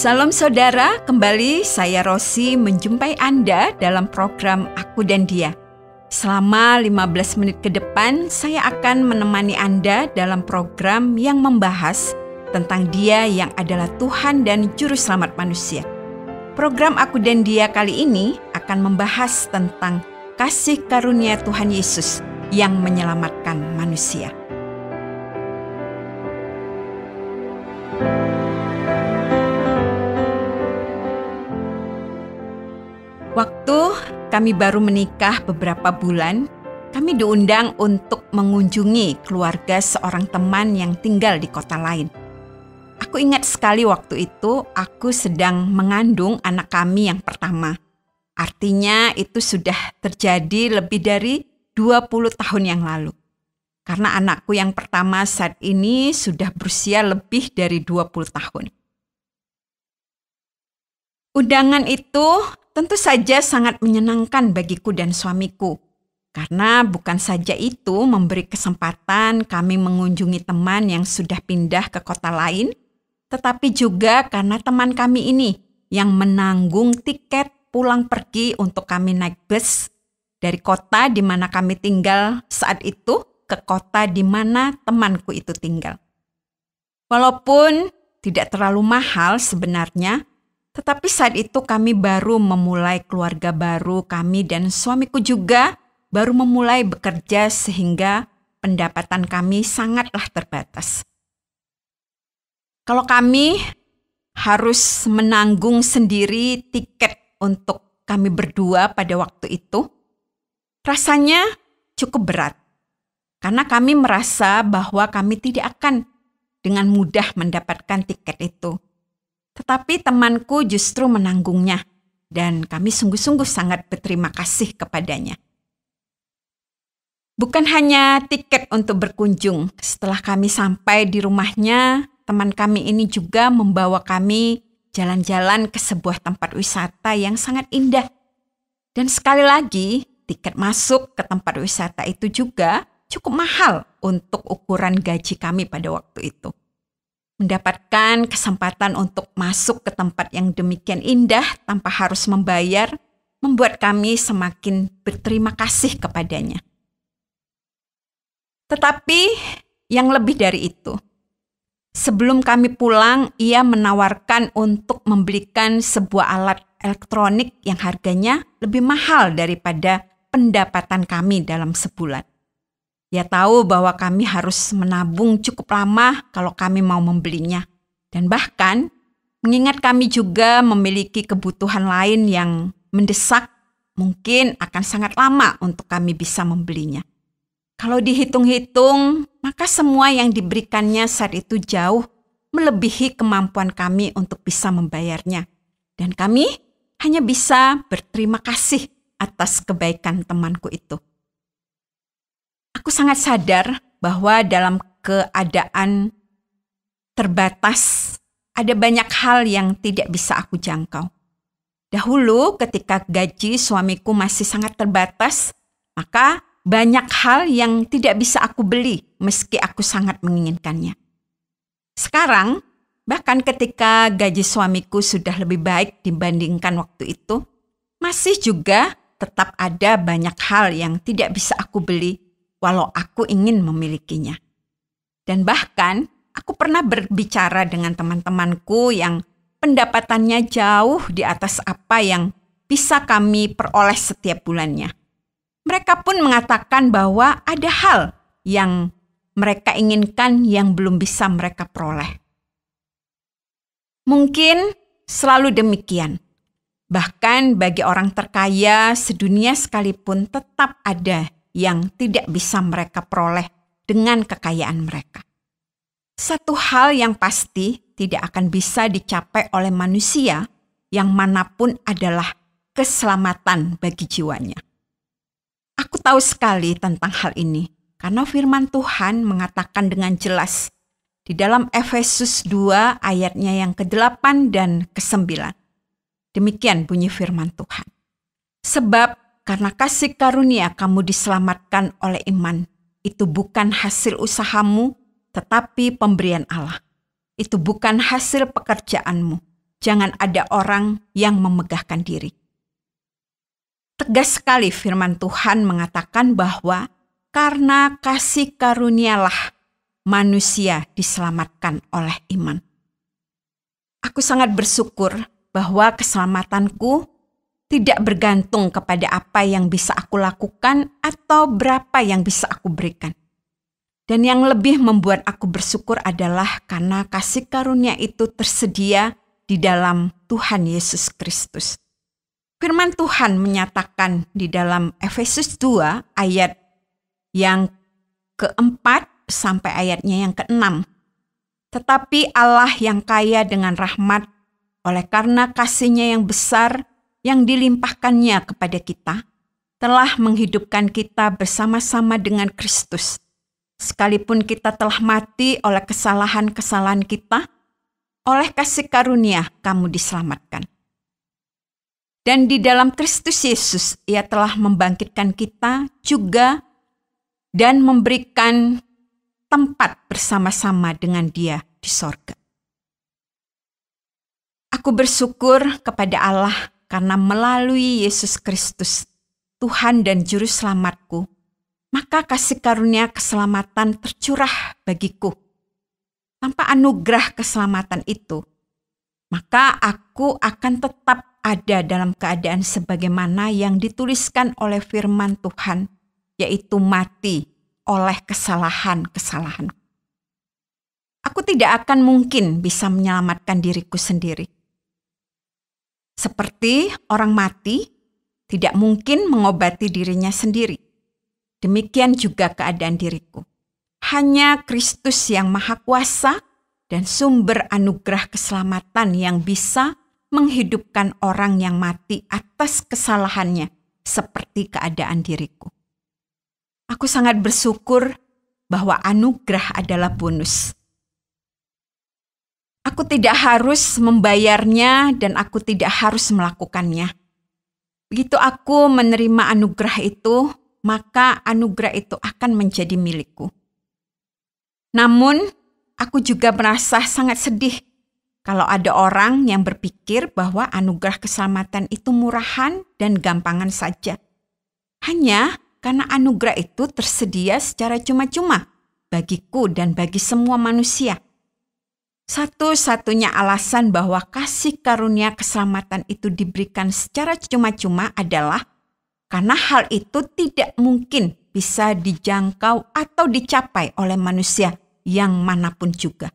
Salam saudara, kembali saya Rosi menjumpai Anda dalam program Aku dan Dia. Selama 15 menit ke depan, saya akan menemani Anda dalam program yang membahas tentang Dia yang adalah Tuhan dan Juru Selamat manusia. Program Aku dan Dia kali ini akan membahas tentang kasih karunia Tuhan Yesus yang menyelamatkan manusia. Waktu kami baru menikah beberapa bulan, kami diundang untuk mengunjungi keluarga seorang teman yang tinggal di kota lain. Aku ingat sekali waktu itu aku sedang mengandung anak kami yang pertama. Artinya itu sudah terjadi lebih dari 20 tahun yang lalu. Karena anakku yang pertama saat ini sudah berusia lebih dari 20 tahun. Undangan itu tentu saja sangat menyenangkan bagiku dan suamiku. Karena bukan saja itu memberi kesempatan kami mengunjungi teman yang sudah pindah ke kota lain, tetapi juga karena teman kami ini yang menanggung tiket pulang pergi untuk kami naik bus dari kota di mana kami tinggal saat itu ke kota di mana temanku itu tinggal. Walaupun tidak terlalu mahal sebenarnya, tetapi saat itu kami baru memulai keluarga baru, kami dan suamiku juga baru memulai bekerja sehingga pendapatan kami sangatlah terbatas. Kalau kami harus menanggung sendiri tiket untuk kami berdua pada waktu itu, rasanya cukup berat. Karena kami merasa bahwa kami tidak akan dengan mudah mendapatkan tiket itu. Tetapi temanku justru menanggungnya dan kami sungguh-sungguh sangat berterima kasih kepadanya. Bukan hanya tiket untuk berkunjung, setelah kami sampai di rumahnya, teman kami ini juga membawa kami jalan-jalan ke sebuah tempat wisata yang sangat indah. Dan sekali lagi, tiket masuk ke tempat wisata itu juga cukup mahal untuk ukuran gaji kami pada waktu itu. Mendapatkan kesempatan untuk masuk ke tempat yang demikian indah tanpa harus membayar, membuat kami semakin berterima kasih kepadanya. Tetapi yang lebih dari itu, sebelum kami pulang, ia menawarkan untuk membelikan sebuah alat elektronik yang harganya lebih mahal daripada pendapatan kami dalam sebulan. Dia tahu bahwa kami harus menabung cukup lama kalau kami mau membelinya. Dan bahkan mengingat kami juga memiliki kebutuhan lain yang mendesak, mungkin akan sangat lama untuk kami bisa membelinya. Kalau dihitung-hitung, maka semua yang diberikannya saat itu jauh melebihi kemampuan kami untuk bisa membayarnya. Dan kami hanya bisa berterima kasih atas kebaikan temanku itu. Aku sangat sadar bahwa dalam keadaan terbatas, ada banyak hal yang tidak bisa aku jangkau. Dahulu ketika gaji suamiku masih sangat terbatas, maka banyak hal yang tidak bisa aku beli meski aku sangat menginginkannya. Sekarang, bahkan ketika gaji suamiku sudah lebih baik dibandingkan waktu itu, masih juga tetap ada banyak hal yang tidak bisa aku beli walau aku ingin memilikinya. Dan bahkan aku pernah berbicara dengan teman-temanku yang pendapatannya jauh di atas apa yang bisa kami peroleh setiap bulannya. Mereka pun mengatakan bahwa ada hal yang mereka inginkan yang belum bisa mereka peroleh. Mungkin selalu demikian. Bahkan bagi orang terkaya sedunia sekalipun tetap ada yang tidak bisa mereka peroleh dengan kekayaan mereka. Satu hal yang pasti tidak akan bisa dicapai oleh manusia yang manapun adalah keselamatan bagi jiwanya. Aku tahu sekali tentang hal ini karena firman Tuhan mengatakan dengan jelas di dalam Efesus 2 ayatnya yang ke-8 dan ke-9. Demikian bunyi firman Tuhan. Sebab karena kasih karunia kamu diselamatkan oleh iman. Itu bukan hasil usahamu, tetapi pemberian Allah. Itu bukan hasil pekerjaanmu, jangan ada orang yang memegahkan diri. Tegas sekali firman Tuhan mengatakan bahwa karena kasih karunialah manusia diselamatkan oleh iman. Aku sangat bersyukur bahwa keselamatanku tidak bergantung kepada apa yang bisa aku lakukan atau berapa yang bisa aku berikan. Dan yang lebih membuat aku bersyukur adalah karena kasih karunia itu tersedia di dalam Tuhan Yesus Kristus. Firman Tuhan menyatakan di dalam Efesus 2 ayat yang keempat sampai ayatnya yang keenam. Tetapi Allah yang kaya dengan rahmat, oleh karena kasih-Nya yang besar yang dilimpahkannya kepada kita, telah menghidupkan kita bersama-sama dengan Kristus. Sekalipun kita telah mati oleh kesalahan-kesalahan kita, oleh kasih karunia kamu diselamatkan. Dan di dalam Kristus Yesus, Ia telah membangkitkan kita juga dan memberikan tempat bersama-sama dengan Dia di sorga. Aku bersyukur kepada Allah karena melalui Yesus Kristus, Tuhan dan Juru Selamatku, maka kasih karunia keselamatan tercurah bagiku. Tanpa anugerah keselamatan itu, maka aku akan tetap ada dalam keadaan sebagaimana yang dituliskan oleh firman Tuhan, yaitu mati oleh kesalahan-kesalahan. Aku tidak akan mungkin bisa menyelamatkan diriku sendiri. Seperti orang mati tidak mungkin mengobati dirinya sendiri. Demikian juga keadaan diriku. Hanya Kristus yang Maha Kuasa dan sumber anugerah keselamatan yang bisa menghidupkan orang yang mati atas kesalahannya seperti keadaan diriku. Aku sangat bersyukur bahwa anugerah adalah bonus. Aku tidak harus membayarnya dan aku tidak harus melakukannya. Begitu aku menerima anugerah itu, maka anugerah itu akan menjadi milikku. Namun, aku juga merasa sangat sedih kalau ada orang yang berpikir bahwa anugerah keselamatan itu murahan dan gampangan saja. Hanya karena anugerah itu tersedia secara cuma-cuma bagiku dan bagi semua manusia. Satu-satunya alasan bahwa kasih karunia keselamatan itu diberikan secara cuma-cuma adalah karena hal itu tidak mungkin bisa dijangkau atau dicapai oleh manusia yang manapun juga.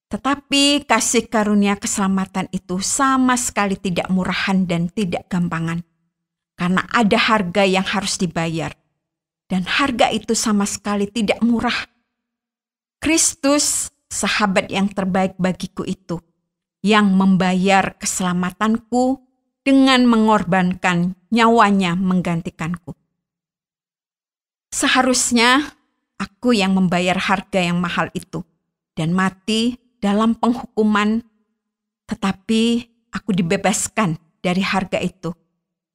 Tetapi kasih karunia keselamatan itu sama sekali tidak murahan dan tidak gampangan. Karena ada harga yang harus dibayar. Dan harga itu sama sekali tidak murah. Kristus, sahabat yang terbaik bagiku itu, yang membayar keselamatanku dengan mengorbankan nyawanya menggantikanku. Seharusnya aku yang membayar harga yang mahal itu dan mati dalam penghukuman, tetapi aku dibebaskan dari harga itu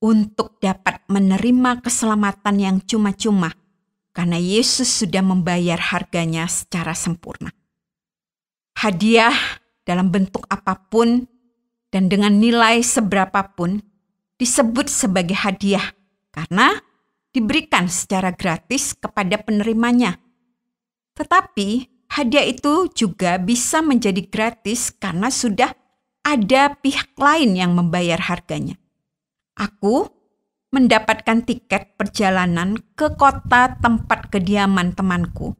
untuk dapat menerima keselamatan yang cuma-cuma karena Yesus sudah membayar harganya secara sempurna. Hadiah dalam bentuk apapun dan dengan nilai seberapapun disebut sebagai hadiah karena diberikan secara gratis kepada penerimanya. Tetapi hadiah itu juga bisa menjadi gratis karena sudah ada pihak lain yang membayar harganya. Aku mendapatkan tiket perjalanan ke kota tempat kediaman temanku.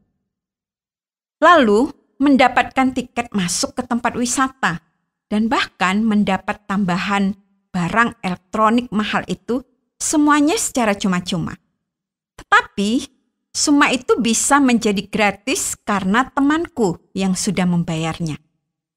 Lalu mendapatkan tiket masuk ke tempat wisata dan bahkan mendapat tambahan barang elektronik mahal itu semuanya secara cuma-cuma. Tetapi semua itu bisa menjadi gratis karena temanku yang sudah membayarnya.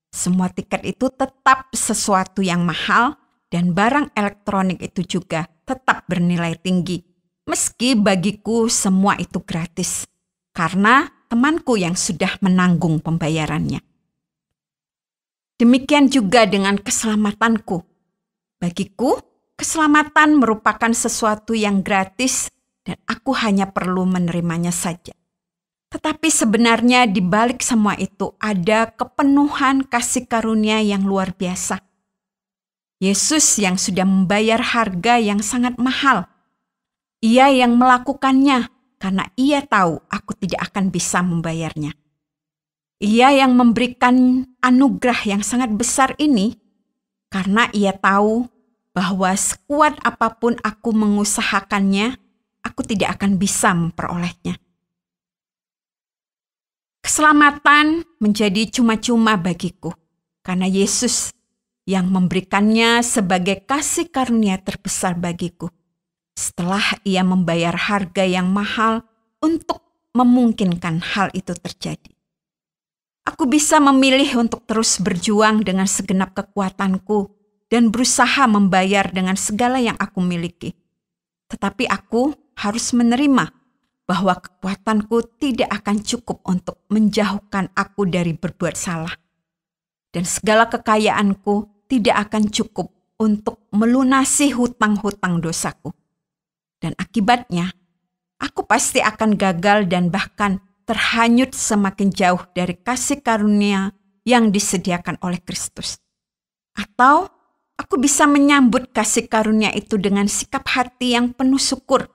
Semua tiket itu tetap sesuatu yang mahal dan barang elektronik itu juga tetap bernilai tinggi. Meski bagiku semua itu gratis karena temanku yang sudah menanggung pembayarannya. Demikian juga dengan keselamatanku. Bagiku, keselamatan merupakan sesuatu yang gratis dan aku hanya perlu menerimanya saja. Tetapi sebenarnya di balik semua itu ada kepenuhan kasih karunia yang luar biasa. Yesus yang sudah membayar harga yang sangat mahal. Ia yang melakukannya karena ia tahu aku tidak akan bisa membayarnya. Ia yang memberikan anugerah yang sangat besar ini karena ia tahu bahwa sekuat apapun aku mengusahakannya, aku tidak akan bisa memperolehnya. Keselamatan menjadi cuma-cuma bagiku karena Yesus yang memberikannya sebagai kasih karunia terbesar bagiku. Setelah ia membayar harga yang mahal untuk memungkinkan hal itu terjadi. Aku bisa memilih untuk terus berjuang dengan segenap kekuatanku dan berusaha membayar dengan segala yang aku miliki. Tetapi aku harus menerima bahwa kekuatanku tidak akan cukup untuk menjauhkan aku dari berbuat salah. Dan segala kekayaanku tidak akan cukup untuk melunasi hutang-hutang dosaku. Dan akibatnya, aku pasti akan gagal dan bahkan terhanyut semakin jauh dari kasih karunia yang disediakan oleh Kristus. Atau aku bisa menyambut kasih karunia itu dengan sikap hati yang penuh syukur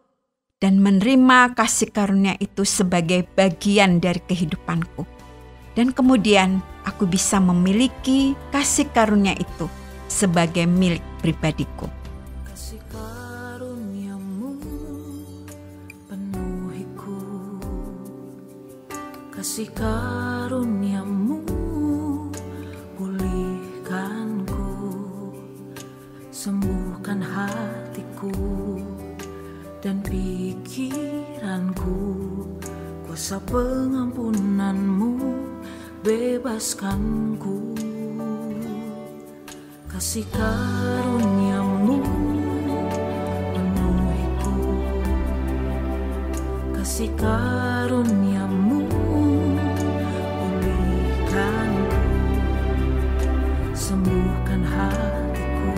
dan menerima kasih karunia itu sebagai bagian dari kehidupanku. Dan kemudian aku bisa memiliki kasih karunia itu sebagai milik pribadiku. Kasih karuniamu penuhiku, kasih karuniamu pulihkanku, sembuhkan hatiku dan pikiranku, kuasa pengampunanmu bebaskanku. Kasih karuniamu penuhiku, kasih karuniamu pulihkanku, sembuhkan hatiku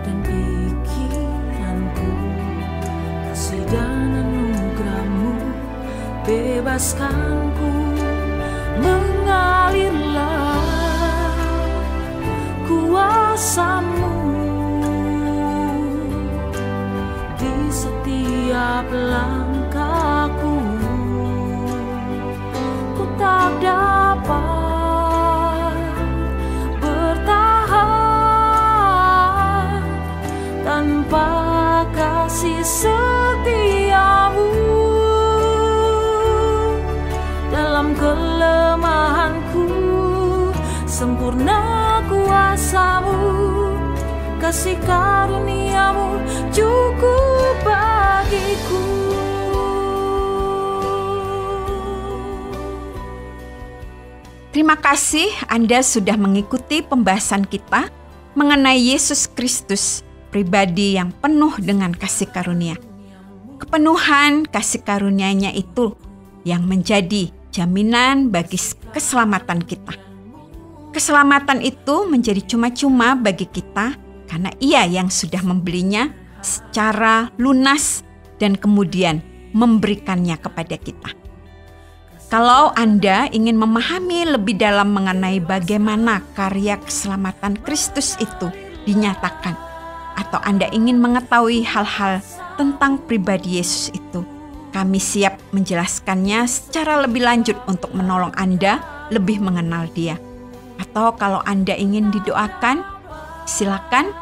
dan pikiranku, kasih dan anugerahmu bebaskanku. Mengalirlah kuasamu di setiap langkahku. Ku tak dapat bertahan tanpa kasih setiamu. Dalam kelemahanku sempurna kuasamu, kasih karuniamu cukup bagiku. Terima kasih Anda sudah mengikuti pembahasan kita mengenai Yesus Kristus, pribadi yang penuh dengan kasih karunia. Kepenuhan kasih karunia-Nya itu yang menjadi jaminan bagi keselamatan kita. Keselamatan itu menjadi cuma-cuma bagi kita karena Ia yang sudah membelinya secara lunas dan kemudian memberikannya kepada kita. Kalau Anda ingin memahami lebih dalam mengenai bagaimana karya keselamatan Kristus itu dinyatakan, atau Anda ingin mengetahui hal-hal tentang pribadi Yesus itu, kami siap menjelaskannya secara lebih lanjut untuk menolong Anda lebih mengenal Dia. Atau kalau Anda ingin didoakan, silakan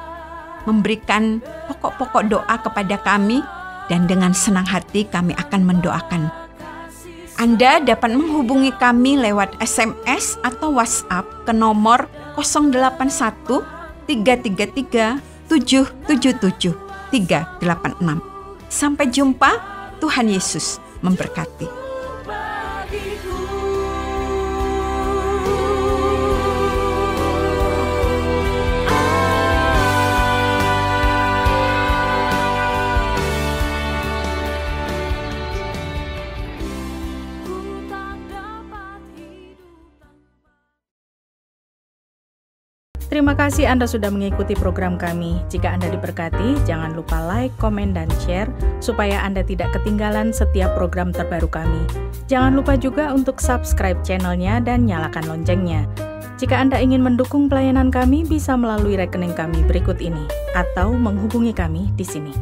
memberikan pokok-pokok doa kepada kami dan dengan senang hati kami akan mendoakan. Anda dapat menghubungi kami lewat SMS atau WhatsApp ke nomor 081 333 777 386. Sampai jumpa, Tuhan Yesus memberkati. Terima kasih Anda sudah mengikuti program kami. Jika Anda diberkati, jangan lupa like, komen, dan share supaya Anda tidak ketinggalan setiap program terbaru kami. Jangan lupa juga untuk subscribe channelnya dan nyalakan loncengnya. Jika Anda ingin mendukung pelayanan kami, bisa melalui rekening kami berikut ini atau menghubungi kami di sini.